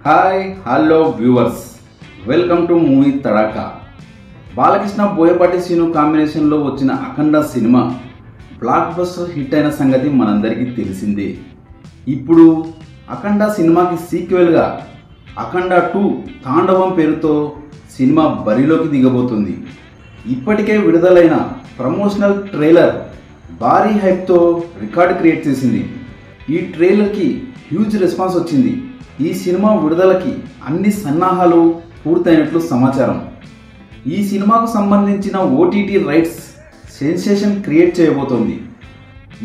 Hi hello viewers, welcome to movie Tadaka. Balakrishna Boyapati Seenu కాంబినేషన్లో వచ్చిన అఖండ సినిమా బ్లాక్ బస్టర్ హిట్ అయిన సంగతి మనందరికీ తెలిసిందే. ఇప్పుడు అఖండ సినిమాకి సీక్వెల్గా అఖండ 2 తాండవం పేరుతో సినిమా బరిలోకి దిగబోతుంది. ఇప్పటికే విడుదలైన ప్రమోషనల్ ట్రైలర్ భారీ హైప్తో రికార్డు క్రియేట్ చేసింది. ఈ ట్రైలర్కి హ్యూజ్ రెస్పాన్స్ వచ్చింది. ఈ సినిమా విడుదలకి అన్ని సన్నాహాలు పూర్తయినట్లు సమాచారం. ఈ సినిమాకు సంబంధించిన ఓటీటీ రైట్స్ సెన్సేషన్ క్రియేట్ చేయబోతోంది.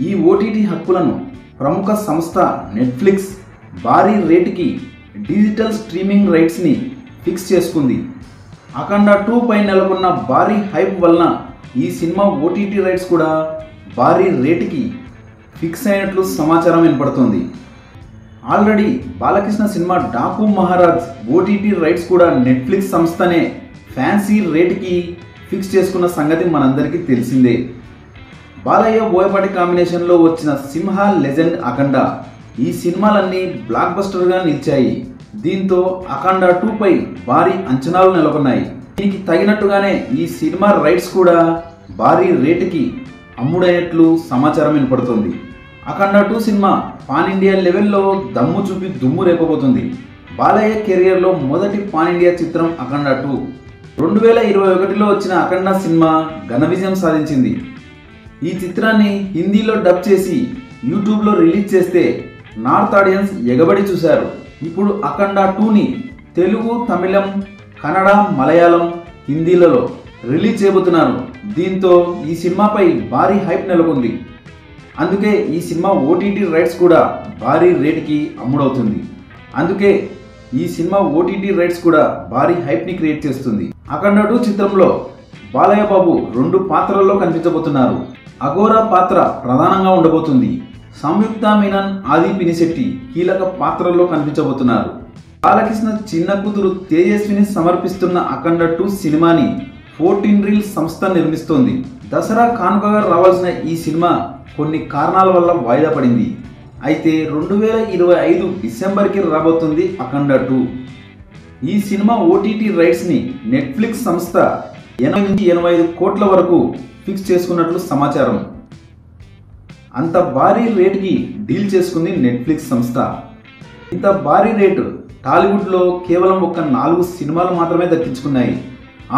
ఈ ఓటీటీ హక్కులను ప్రముఖ సంస్థ నెట్ఫ్లిక్స్ భారీ రేటుకి డిజిటల్ స్ట్రీమింగ్ రైట్స్ని ఫిక్స్ చేసుకుంది. అఖండ 2 పై నెలకొన్న భారీ హైప్ వలన ఈ సినిమా ఓటీటీ రైట్స్ కూడా భారీ రేటుకి ఫిక్స్ అయినట్లు సమాచారం వినపడుతుంది. Already Balakrishna cinema Daaku Maharaj OTT rights కూడా నెట్ఫ్లిక్స్ సంస్థనే ఫ్యాన్సీ రేటుకి ఫిక్స్ చేసుకున్న సంగతి మనందరికీ తెలిసిందే. బాలయ్య బోయపాటి కాంబినేషన్లో వచ్చిన సింహ లెజెండ్ అఖండ ఈ సినిమాలన్నీ బ్లాక్ బస్టర్గా నిలిచాయి. దీంతో అఖండ 2 పై భారీ అంచనాలు నెలకొన్నాయి. దీనికి తగినట్టుగానే ఈ సినిమా రైట్స్ కూడా భారీ రేటుకి అమ్ముడైనట్లు సమాచారం వినపడుతుంది. అఖండ 2 సినిమా పాన్ ఇండియా లెవెల్లో దమ్ము చూపి దుమ్ము రేపబోతుంది. బాలయ్య కెరియర్లో మొదటి పాన్ ఇండియా చిత్రం అఖండ 2. 2021లో వచ్చిన అఖండ సినిమా ఘన విజయం సాధించింది. ఈ చిత్రాన్ని హిందీలో డబ్ చేసి యూట్యూబ్లో రిలీజ్ చేస్తే నార్త్ ఆడియన్స్ ఎగబడి చూశారు. ఇప్పుడు అఖండ 2ని తెలుగు, తమిళం, కన్నడ, మలయాళం, హిందీలలో రిలీజ్ చేయబోతున్నారు. దీంతో ఈ సినిమాపై భారీ హైప్ నెలకొంది. అందుకే ఈ సినిమా ఓటీటీ రైట్స్ కూడా భారీ రేటుకి అమ్ముడవుతుంది. అందుకే ఈ సినిమా ఓటీటీ రైట్స్ కూడా భారీ హైప్ని క్రియేట్ చేస్తుంది. అఖండ 2 చిత్రంలో బాలయ్య బాబు 2 పాత్రల్లో కనిపించబోతున్నారు. అఘోరా పాత్ర ప్రధానంగా ఉండబోతుంది. సంయుక్త మీనన్, ఆది పినిశెట్టి కీలక పాత్రల్లో కనిపించబోతున్నారు. బాలకృష్ణ చిన్న కూతురు తేజస్విని సమర్పిస్తున్న అఖండ 2 సినిమాని 14 రీల్ సంస్థ నిర్మిస్తోంది. దసరా కానుకగా రావాల్సిన ఈ సినిమా కొన్ని కారణాల వల్ల వాయిదా పడింది. అయితే 2025 డిసెంబర్కి రాబోతుంది అఖండ 2. ఈ సినిమా ఓటీటీ రైట్స్ని నెట్ఫ్లిక్స్ సంస్థ 80-85 కోట్ల వరకు ఫిక్స్ చేసుకున్నట్లు సమాచారం. అంత భారీ రేటుకి డీల్ చేసుకుంది నెట్ఫ్లిక్స్ సంస్థ. ఇంత భారీ రేటు టాలీవుడ్లో కేవలం ఒక 4 సినిమాలు మాత్రమే దక్కించుకున్నాయి.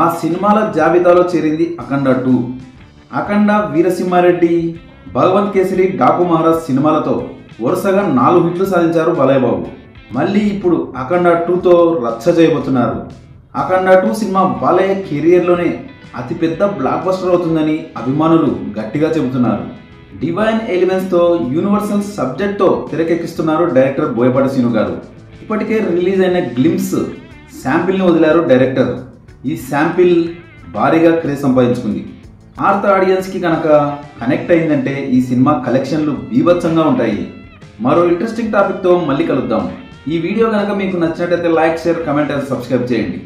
ఆ సినిమాల జాబితాలో చేరింది అఖండ 2. అఖండ, వీరసింహారెడ్డి, భగవంత్ కేసరి, డాకు మహారాజ్ సినిమాలతో వరుసగా 4 హిట్లు సాధించారు బాలయ్య బాబు. మళ్ళీ ఇప్పుడు అఖండ 2తో రచ్చ చేయబోతున్నారు. అఖండ 2 సినిమా బాలయ్య కెరియర్లోనే అతిపెద్ద బ్లాక్ బస్టర్ అవుతుందని అభిమానులు గట్టిగా చెబుతున్నారు. డివైన్ ఎలిమెంట్స్తో యూనివర్సల్ సబ్జెక్ట్తో తెరకెక్కిస్తున్నారు డైరెక్టర్ బోయపాటి సీను గారు. ఇప్పటికే రిలీజ్ అయిన గ్లిమ్స్ శాంపిల్ని వదిలారు డైరెక్టర్. ఈ శాంపిల్ భారీగా క్రేజ్ సంపాదించుకుంది. నార్త్ ఆడియన్స్కి కనుక కనెక్ట్ అయిందంటే ఈ సినిమా కలెక్షన్లు బీభత్సంగా ఉంటాయి. మరో ఇంట్రెస్టింగ్ టాపిక్తో మళ్ళీ కలుద్దాం. ఈ వీడియో కనుక మీకు నచ్చినట్లయితే like, share, comment and subscribe చేయండి.